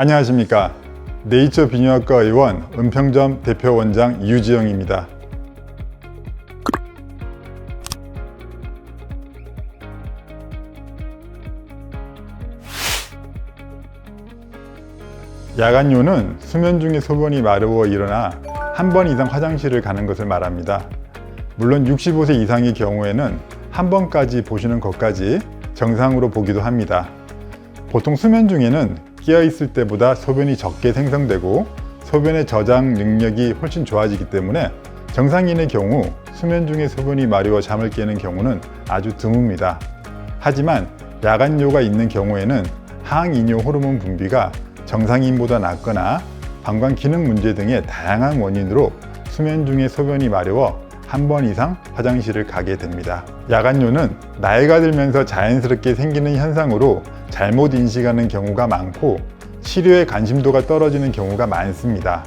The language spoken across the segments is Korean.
안녕하십니까. 네이처 비뇨학과 의원 은평점 대표 원장 유지영입니다. 야간요는 수면 중에 소변이 마르워 일어나 한 번 이상 화장실을 가는 것을 말합니다. 물론 65세 이상의 경우에는 한 번까지 보시는 것까지 정상으로 보기도 합니다. 보통 수면 중에는 깨어 있을 때보다 소변이 적게 생성되고 소변의 저장 능력이 훨씬 좋아지기 때문에 정상인의 경우 수면 중에 소변이 마르워 잠을 깨는 경우는 아주 드뭅니다. 하지만 야간요가 있는 경우에는 항이뇨 호르몬 분비가 정상인보다 낮거나 방광 기능 문제 등의 다양한 원인으로 수면 중에 소변이 마려워 한 번 이상 화장실을 가게 됩니다. 야간요는 나이가 들면서 자연스럽게 생기는 현상으로 잘못 인식하는 경우가 많고 치료에 관심도가 떨어지는 경우가 많습니다.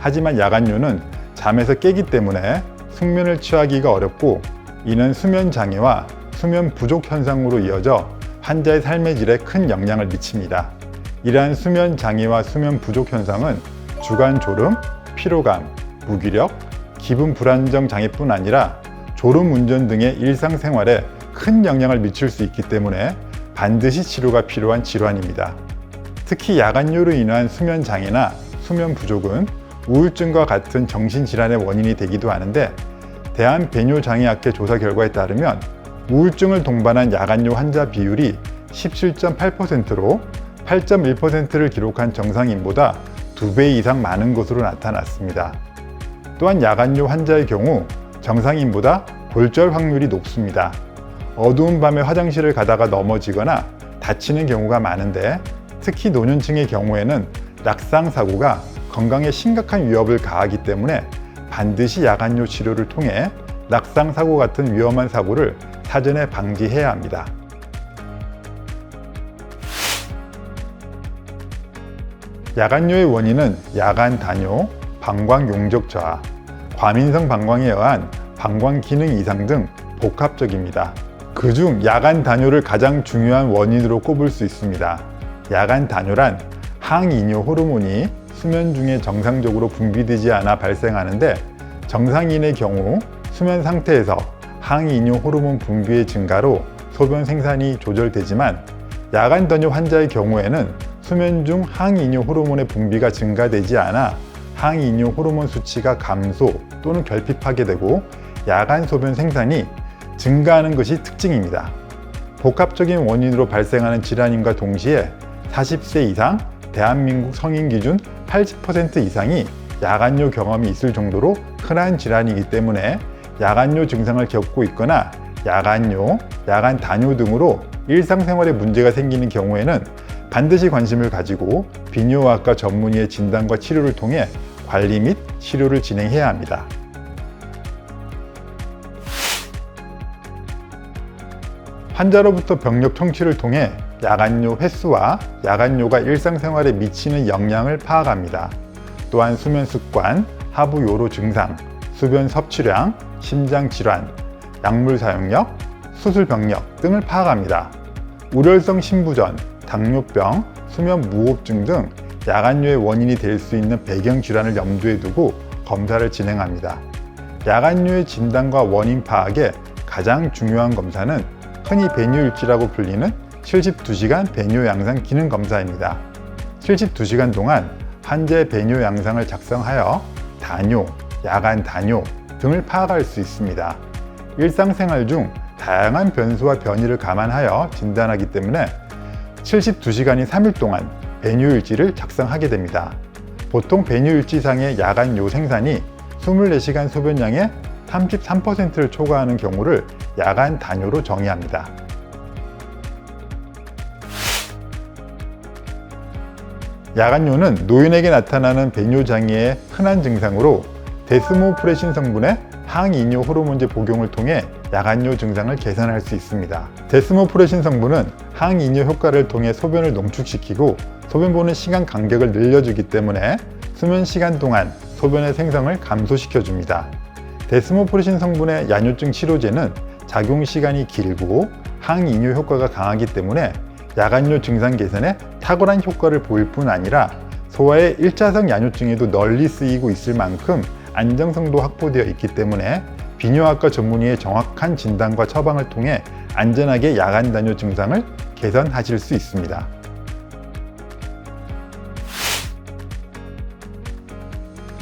하지만 야간요는 잠에서 깨기 때문에 숙면을 취하기가 어렵고 이는 수면 장애와 수면 부족 현상으로 이어져 환자의 삶의 질에 큰 영향을 미칩니다. 이러한 수면 장애와 수면 부족 현상은 주간 졸음, 피로감, 무기력, 기분 불안정 장애뿐 아니라 졸음 운전 등의 일상생활에 큰 영향을 미칠 수 있기 때문에 반드시 치료가 필요한 질환입니다. 특히 야간요로 인한 수면 장애나 수면 부족은 우울증과 같은 정신질환의 원인이 되기도 하는데 대한배뇨장애학회 조사 결과에 따르면 우울증을 동반한 야간요 환자 비율이 17.8%로 8.1%를 기록한 정상인보다 2배 이상 많은 것으로 나타났습니다. 또한 야간요 환자의 경우 정상인보다 골절 확률이 높습니다. 어두운 밤에 화장실을 가다가 넘어지거나 다치는 경우가 많은데 특히 노년층의 경우에는 낙상 사고가 건강에 심각한 위협을 가하기 때문에 반드시 야간요 치료를 통해 낙상 사고 같은 위험한 사고를 사전에 방지해야 합니다. 야간요의 원인은 야간 단요, 방광 용적 저하, 과민성 방광에 의한 방광 기능 이상 등 복합적입니다. 그중 야간 단요를 가장 중요한 원인으로 꼽을 수 있습니다. 야간 단요란 항이뇨 호르몬이 수면 중에 정상적으로 분비되지 않아 발생하는데 정상인의 경우 수면 상태에서 항이뇨 호르몬 분비의 증가로 소변 생산이 조절되지만 야간 단요 환자의 경우에는 수면 중 항이뇨 호르몬의 분비가 증가되지 않아 항이뇨 호르몬 수치가 감소 또는 결핍하게 되고 야간 소변 생산이 증가하는 것이 특징입니다. 복합적인 원인으로 발생하는 질환임과 동시에 40세 이상 대한민국 성인 기준 80% 이상이 야간요 경험이 있을 정도로 흔한 질환이기 때문에 야간요 증상을 겪고 있거나 야간요, 야간 단요 등으로 일상생활에 문제가 생기는 경우에는 반드시 관심을 가지고 비뇨학과 전문의의 진단과 치료를 통해 관리 및 치료를 진행해야 합니다. 환자로부터 병력 청취를 통해 야간요 횟수와 야간요가 일상생활에 미치는 영향을 파악합니다. 또한 수면 습관, 하부 요로 증상, 수변 섭취량, 심장 질환, 약물 사용력, 수술 병력 등을 파악합니다. 우렬성 심부전, 당뇨병, 수면 무호흡증 등 야간요의 원인이 될 수 있는 배경 질환을 염두에 두고 검사를 진행합니다. 야간요의 진단과 원인 파악에 가장 중요한 검사는 흔히 배뇨일지라고 불리는 72시간 배뇨 양상 기능 검사입니다. 72시간 동안 환자의 배뇨 양상을 작성하여 단요, 야간 단요 등을 파악할 수 있습니다. 일상생활 중 다양한 변수와 변이를 감안하여 진단하기 때문에 72시간이 3일 동안 배뇨일지를 작성하게 됩니다. 보통 배뇨일지상의 야간요 생산이 24시간 소변량의 33%를 초과하는 경우를 야간 단요로 정의합니다. 야간요는 노인에게 나타나는 배뇨 장애의 흔한 증상으로 데스모프레신 성분의 항이뇨 호르몬제 복용을 통해 야간요 증상을 개선할 수 있습니다. 데스모프레신 성분은 항이뇨 효과를 통해 소변을 농축시키고 소변 보는 시간 간격을 늘려주기 때문에 수면 시간 동안 소변의 생성을 감소시켜줍니다. 데스모프레신 성분의 야뇨증 치료제는 작용 시간이 길고 항이뇨 효과가 강하기 때문에 야간뇨 증상 개선에 탁월한 효과를 보일 뿐 아니라 소아의 1차성 야뇨증에도 널리 쓰이고 있을 만큼 안정성도 확보되어 있기 때문에 비뇨학과 전문의의 정확한 진단과 처방을 통해 안전하게 야간 단뇨 증상을 개선하실 수 있습니다.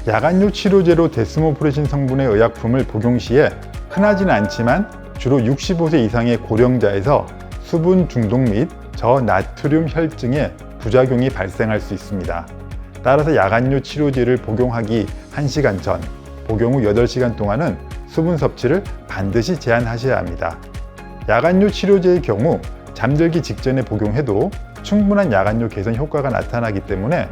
야간뇨 치료제로 데스모프레신 성분의 의약품을 복용 시에 흔하지는 않지만 주로 65세 이상의 고령자에서 수분 중독 및 저나트륨 혈증의 부작용이 발생할 수 있습니다. 따라서 야간뇨 치료제를 복용하기 1시간 전, 복용 후 8시간 동안은 수분 섭취를 반드시 제한하셔야 합니다. 야간뇨 치료제의 경우 잠들기 직전에 복용해도 충분한 야간뇨 개선 효과가 나타나기 때문에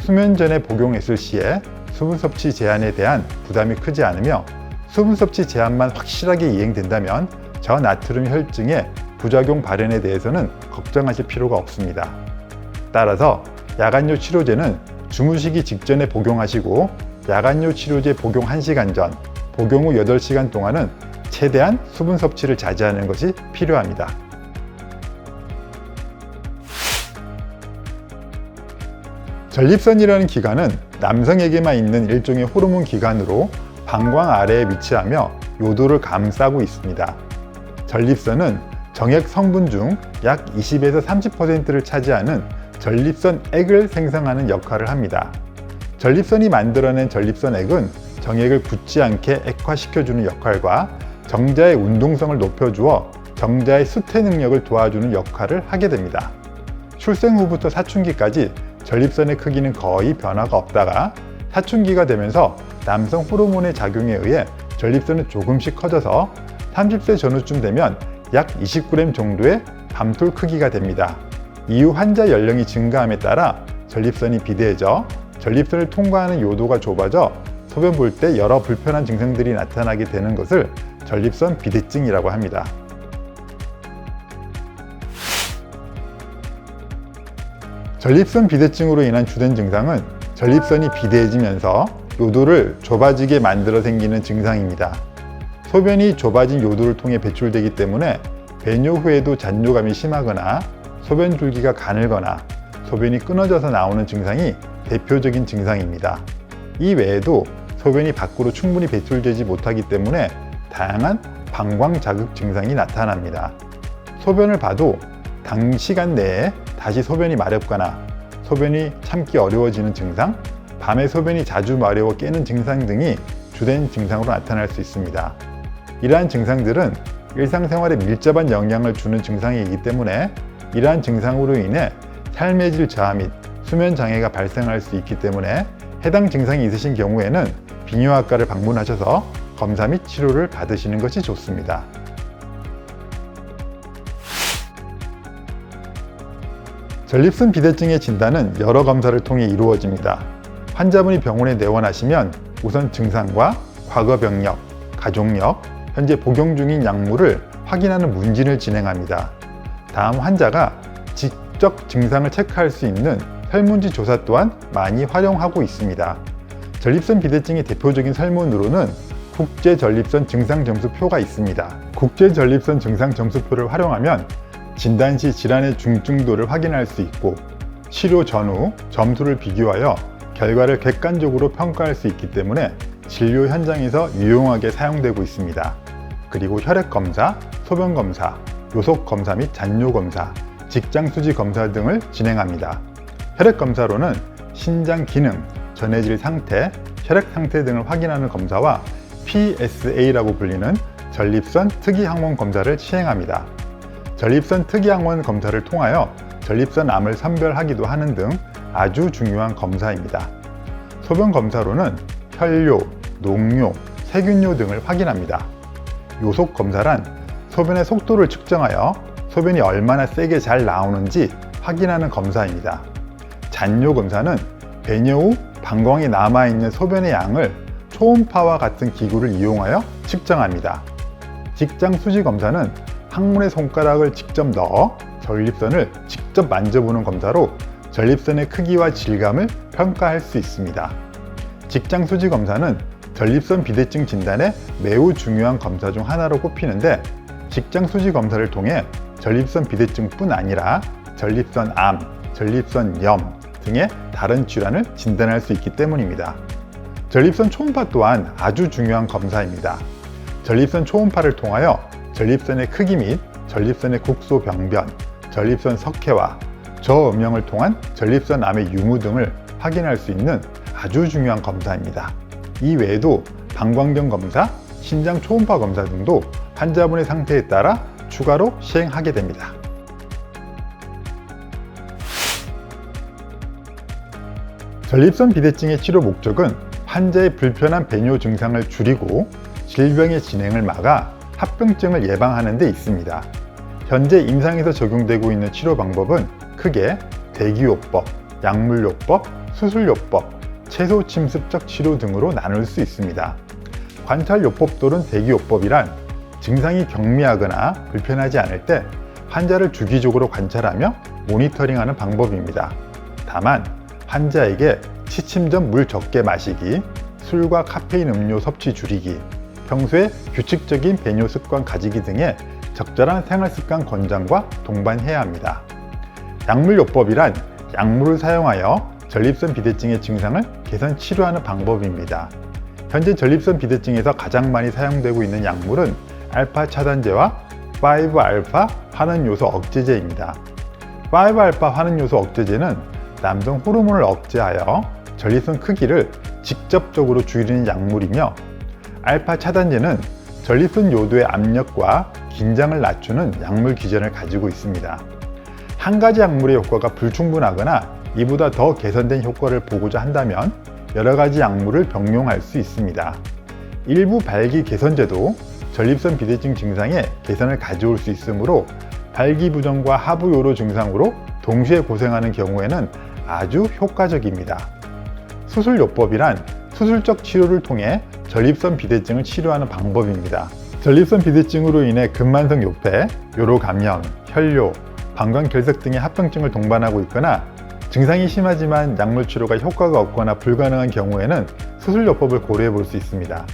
수면 전에 복용했을 시에 수분 섭취 제한에 대한 부담이 크지 않으며 수분 섭취 제한만 확실하게 이행된다면 저나트륨 혈증의 부작용 발현에 대해서는 걱정하실 필요가 없습니다. 따라서 야간뇨 치료제는 주무시기 직전에 복용하시고 야간뇨 치료제 복용 1시간 전, 복용 후 8시간 동안은 최대한 수분 섭취를 자제하는 것이 필요합니다. 전립선이라는 기관은 남성에게만 있는 일종의 호르몬 기관으로 방광 아래에 위치하며 요도를 감싸고 있습니다. 전립선은 정액 성분 중 약 20에서 30%를 차지하는 전립선액을 생성하는 역할을 합니다. 전립선이 만들어낸 전립선액은 정액을 굳지 않게 액화시켜주는 역할과 정자의 운동성을 높여주어 정자의 수태 능력을 도와주는 역할을 하게 됩니다. 출생 후부터 사춘기까지 전립선의 크기는 거의 변화가 없다가 사춘기가 되면서 남성 호르몬의 작용에 의해 전립선은 조금씩 커져서 30세 전후쯤 되면 약 20g 정도의 밤톨 크기가 됩니다. 이후 환자 연령이 증가함에 따라 전립선이 비대해져 전립선을 통과하는 요도가 좁아져 소변 볼 때 여러 불편한 증상들이 나타나게 되는 것을 전립선 비대증이라고 합니다. 전립선 비대증으로 인한 주된 증상은 전립선이 비대해지면서 요도를 좁아지게 만들어 생기는 증상입니다. 소변이 좁아진 요도를 통해 배출되기 때문에 배뇨 후에도 잔뇨감이 심하거나 소변 줄기가 가늘거나 소변이 끊어져서 나오는 증상이 대표적인 증상입니다. 이 외에도 소변이 밖으로 충분히 배출되지 못하기 때문에 다양한 방광 자극 증상이 나타납니다. 소변을 봐도 단시간 내에 다시 소변이 마렵거나 소변이 참기 어려워지는 증상, 밤에 소변이 자주 마려워 깨는 증상 등이 주된 증상으로 나타날 수 있습니다. 이러한 증상들은 일상생활에 밀접한 영향을 주는 증상이기 때문에 이러한 증상으로 인해 삶의 질 저하 및 수면 장애가 발생할 수 있기 때문에 해당 증상이 있으신 경우에는 비뇨학과를 방문하셔서 검사 및 치료를 받으시는 것이 좋습니다. 전립선 비대증의 진단은 여러 검사를 통해 이루어집니다. 환자분이 병원에 내원하시면 우선 증상과 과거 병력, 가족력, 현재 복용 중인 약물을 확인하는 문진을 진행합니다. 다음 환자가 직접 증상을 체크할 수 있는 설문지 조사 또한 많이 활용하고 있습니다. 전립선 비대증의 대표적인 설문으로는 국제전립선 증상점수표가 있습니다. 국제전립선 증상점수표를 활용하면 진단 시 질환의 중증도를 확인할 수 있고 치료 전후 점수를 비교하여 결과를 객관적으로 평가할 수 있기 때문에 진료 현장에서 유용하게 사용되고 있습니다. 그리고 혈액검사, 소변검사, 요속검사 및 잔뇨검사, 직장수지 검사 등을 진행합니다. 혈액검사로는 신장 기능, 전해질 상태, 혈액 상태 등을 확인하는 검사와 PSA라고 불리는 전립선 특이항원 검사를 시행합니다. 전립선 특이항원 검사를 통하여 전립선 암을 선별하기도 하는 등 아주 중요한 검사입니다. 소변 검사로는 혈뇨, 녹뇨, 세균뇨 등을 확인합니다. 요속 검사란 소변의 속도를 측정하여 소변이 얼마나 세게 잘 나오는지 확인하는 검사입니다. 잔뇨 검사는 배뇨 후 방광에 남아있는 소변의 양을 초음파와 같은 기구를 이용하여 측정합니다. 직장 수지 검사는 항문에 손가락을 직접 넣어 전립선을 직접 만져보는 검사로 전립선의 크기와 질감을 평가할 수 있습니다. 직장 수지 검사는 전립선 비대증 진단에 매우 중요한 검사 중 하나로 꼽히는데 직장 수지 검사를 통해 전립선 비대증뿐 아니라 전립선암, 전립선염 등의 다른 질환을 진단할 수 있기 때문입니다. 전립선 초음파 또한 아주 중요한 검사입니다. 전립선 초음파를 통하여 전립선의 크기 및 전립선의 국소 병변, 전립선 석회와 저음영을 통한 전립선암의 유무 등을 확인할 수 있는 아주 중요한 검사입니다. 이 외에도 방광경 검사, 신장 초음파 검사 등도 환자분의 상태에 따라 추가로 시행하게 됩니다. 전립선 비대증의 치료 목적은 환자의 불편한 배뇨 증상을 줄이고 질병의 진행을 막아 합병증을 예방하는 데 있습니다. 현재 임상에서 적용되고 있는 치료 방법은 크게 대기요법, 약물요법, 수술요법, 채소 침습적 치료 등으로 나눌 수 있습니다. 관찰요법 또는 대기요법이란 증상이 경미하거나 불편하지 않을 때 환자를 주기적으로 관찰하며 모니터링하는 방법입니다. 다만 환자에게 취침 전 물 적게 마시기, 술과 카페인 음료 섭취 줄이기, 평소에 규칙적인 배뇨 습관 가지기 등의 적절한 생활 습관 권장과 동반해야 합니다. 약물요법이란 약물을 사용하여 전립선 비대증의 증상을 개선 치료하는 방법입니다. 현재 전립선 비대증에서 가장 많이 사용되고 있는 약물은 알파 차단제와 5알파 환원요소 억제제입니다. 5알파 환원요소 억제제는 남성 호르몬을 억제하여 전립선 크기를 직접적으로 줄이는 약물이며, 알파 차단제는 전립선 요도의 압력과 긴장을 낮추는 약물 기전을 가지고 있습니다. 한 가지 약물의 효과가 불충분하거나 이보다 더 개선된 효과를 보고자 한다면 여러 가지 약물을 병용할 수 있습니다. 일부 발기 개선제도 전립선 비대증 증상에 개선을 가져올 수 있으므로 발기부전과 하부요로 증상으로 동시에 고생하는 경우에는 아주 효과적입니다. 수술요법이란 수술적 치료를 통해 전립선 비대증을 치료하는 방법입니다. 전립선 비대증으로 인해 근만성 요폐, 요로 감염, 혈뇨, 방광결석 등의 합병증을 동반하고 있거나 증상이 심하지만 약물 치료가 효과가 없거나 불가능한 경우에는 수술요법을 고려해 볼 수 있습니다.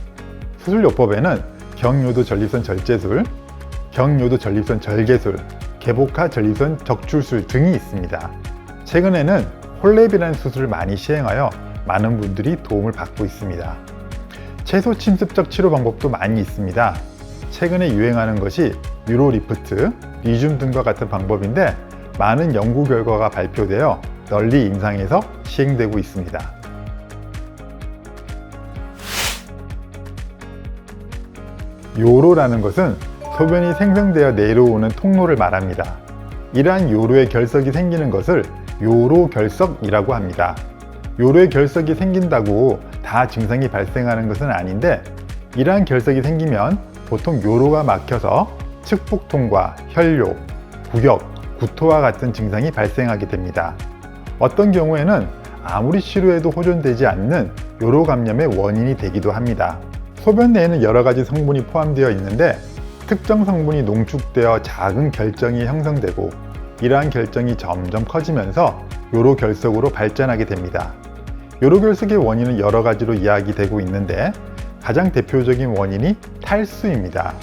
수술요법에는 경요도 전립선 절제술, 경요도 전립선 절개술, 개복화 전립선 적출술 등이 있습니다. 최근에는 홀랩이라는 수술을 많이 시행하여 많은 분들이 도움을 받고 있습니다. 채소 침습적 치료 방법도 많이 있습니다. 최근에 유행하는 것이 유로리프트, 리줌 등과 같은 방법인데 많은 연구 결과가 발표되어 널리 임상에서 시행되고 있습니다. 요로라는 것은 소변이 생성되어 내려오는 통로를 말합니다. 이러한 요로에 결석이 생기는 것을 요로결석이라고 합니다. 요로에 결석이 생긴다고 다 증상이 발생하는 것은 아닌데, 이러한 결석이 생기면 보통 요로가 막혀서 측폭통과 혈뇨, 구역, 구토와 같은 증상이 발생하게 됩니다. 어떤 경우에는 아무리 치료해도 호전되지 않는 요로 감염의 원인이 되기도 합니다. 소변 내에는 여러 가지 성분이 포함되어 있는데 특정 성분이 농축되어 작은 결정이 형성되고 이러한 결정이 점점 커지면서 요로 결석으로 발전하게 됩니다. 요로 결석의 원인은 여러 가지로 이야기되고 있는데 가장 대표적인 원인이 탈수입니다.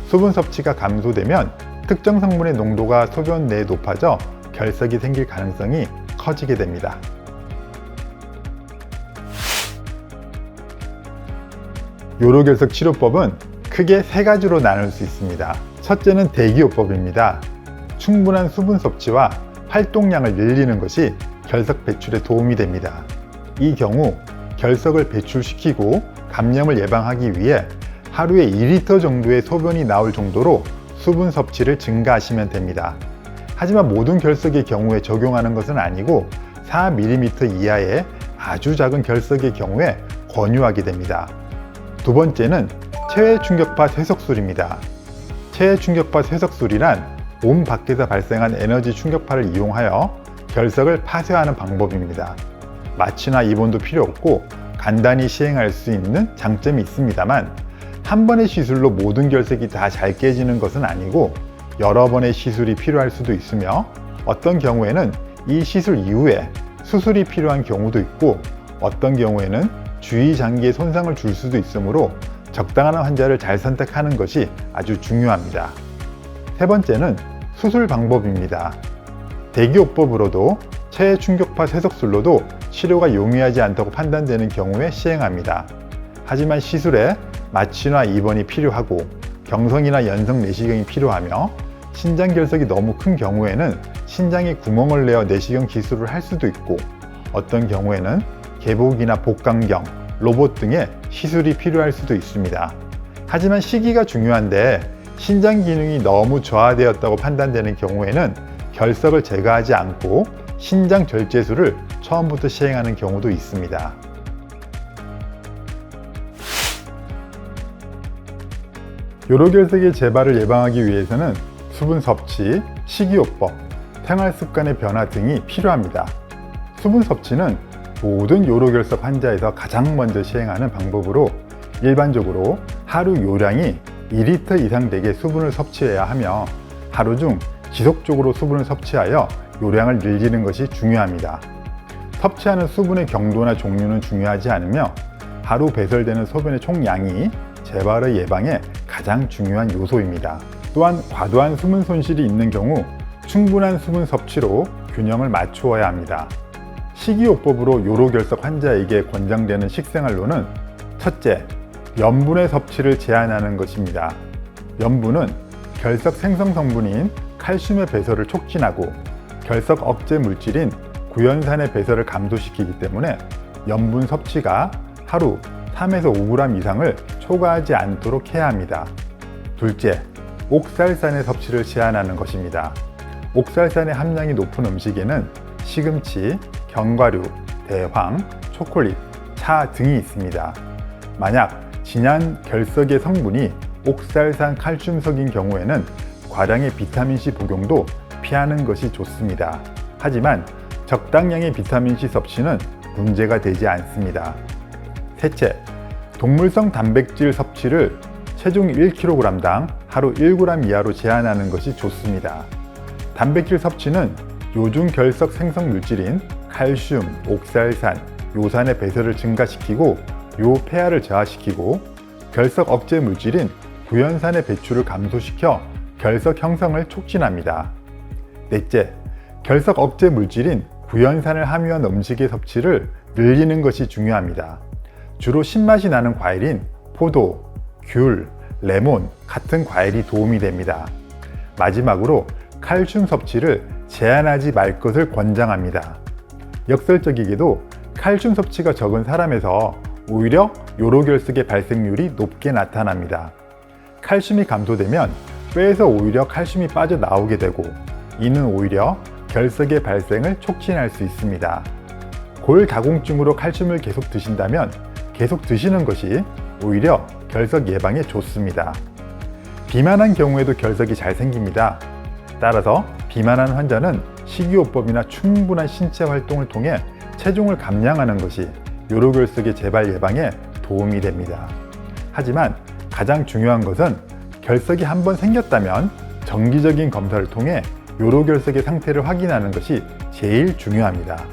수분 섭취가 감소되면 특정 성분의 농도가 소변 내에 높아져 결석이 생길 가능성이 커지게 됩니다. 요로결석 치료법은 크게 세 가지로 나눌 수 있습니다. 첫째는 대기요법입니다. 충분한 수분 섭취와 활동량을 늘리는 것이 결석 배출에 도움이 됩니다. 이 경우 결석을 배출시키고 감염을 예방하기 위해 하루에 2리터 정도의 소변이 나올 정도로 수분 섭취를 증가하시면 됩니다. 하지만 모든 결석의 경우에 적용하는 것은 아니고 4mm 이하의 아주 작은 결석의 경우에 권유하게 됩니다. 두 번째는 체외 충격파 쇠석술입니다. 체외 충격파 쇠석술이란 몸 밖에서 발생한 에너지 충격파를 이용하여 결석을 파쇄하는 방법입니다. 마취나 입원도 필요 없고 간단히 시행할 수 있는 장점이 있습니다만 한 번의 시술로 모든 결석이 다 잘 깨지는 것은 아니고 여러 번의 시술이 필요할 수도 있으며 어떤 경우에는 이 시술 이후에 수술이 필요한 경우도 있고 어떤 경우에는 주위 장기에 손상을 줄 수도 있으므로 적당한 환자를 잘 선택하는 것이 아주 중요합니다. 세 번째는 수술 방법입니다. 대기요법으로도 체해 충격파 세석술로도 치료가 용이하지 않다고 판단되는 경우에 시행합니다. 하지만 시술에 마취나 입원이 필요하고 경성이나 연성 내시경이 필요하며 신장 결석이 너무 큰 경우에는 신장에 구멍을 내어 내시경 기술을 할 수도 있고 어떤 경우에는 개복이나 복강경, 로봇 등의 시술이 필요할 수도 있습니다. 하지만 시기가 중요한데 신장 기능이 너무 저하되었다고 판단되는 경우에는 결석을 제거하지 않고 신장 절제술을 처음부터 시행하는 경우도 있습니다. 요로결석의 재발을 예방하기 위해서는 수분 섭취, 식이요법, 생활 습관의 변화 등이 필요합니다. 수분 섭취는 모든 요로결석 환자에서 가장 먼저 시행하는 방법으로 일반적으로 하루 요량이 2리터 이상 되게 수분을 섭취해야 하며 하루 중 지속적으로 수분을 섭취하여 요량을 늘리는 것이 중요합니다. 섭취하는 수분의 경도나 종류는 중요하지 않으며 하루 배설되는 소변의 총량이 재발의 예방에 가장 중요한 요소입니다. 또한 과도한 수분 손실이 있는 경우 충분한 수분 섭취로 균형을 맞추어야 합니다. 식이요법으로 요로결석 환자에게 권장되는 식생활로는 첫째, 염분의 섭취를 제한하는 것입니다. 염분은 결석 생성 성분인 칼슘의 배설을 촉진하고 결석 억제 물질인 구연산의 배설을 감소시키기 때문에 염분 섭취가 하루 3에서 5g 이상을 초과하지 않도록 해야 합니다. 둘째, 옥살산의 섭취를 제한하는 것입니다. 옥살산의 함량이 높은 음식에는 시금치, 견과류, 대황, 초콜릿, 차 등이 있습니다. 만약 진한 결석의 성분이 옥살산 칼슘석인 경우에는 과량의 비타민C 복용도 피하는 것이 좋습니다. 하지만 적당량의 비타민C 섭취는 문제가 되지 않습니다. 셋째, 동물성 단백질 섭취를 체중 1kg당 하루 1g 이하로 제한하는 것이 좋습니다. 단백질 섭취는 요중 결석 생성 물질인 칼슘, 옥살산, 요산의 배설을 증가시키고 요 폐하를 저하시키고 결석 억제 물질인 구연산의 배출을 감소시켜 결석 형성을 촉진합니다. 넷째, 결석 억제 물질인 구연산을 함유한 음식의 섭취를 늘리는 것이 중요합니다. 주로 신맛이 나는 과일인 포도, 귤, 레몬 같은 과일이 도움이 됩니다. 마지막으로 칼슘 섭취를 제한하지 말 것을 권장합니다. 역설적이게도 칼슘 섭취가 적은 사람에서 오히려 요로결석의 발생률이 높게 나타납니다. 칼슘이 감소되면 뼈에서 오히려 칼슘이 빠져나오게 되고 이는 오히려 결석의 발생을 촉진할 수 있습니다. 골다공증으로 칼슘을 계속 드신다면 계속 드시는 것이 오히려 결석 예방에 좋습니다. 비만한 경우에도 결석이 잘 생깁니다. 따라서 비만한 환자는 식이요법이나 충분한 신체 활동을 통해 체중을 감량하는 것이 요로결석의 재발 예방에 도움이 됩니다. 하지만 가장 중요한 것은 결석이 한번 생겼다면 정기적인 검사를 통해 요로결석의 상태를 확인하는 것이 제일 중요합니다.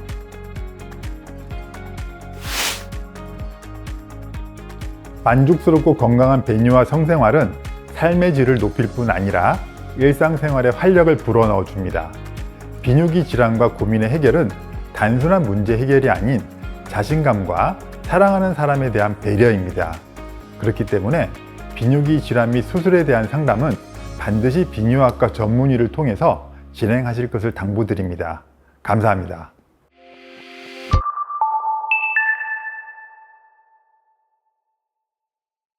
만족스럽고 건강한 배뇨와 성생활은 삶의 질을 높일 뿐 아니라 일상생활에 활력을 불어넣어 줍니다. 비뇨기 질환과 고민의 해결은 단순한 문제 해결이 아닌 자신감과 사랑하는 사람에 대한 배려입니다. 그렇기 때문에 비뇨기 질환 및 수술에 대한 상담은 반드시 비뇨학과 전문의를 통해서 진행하실 것을 당부드립니다. 감사합니다.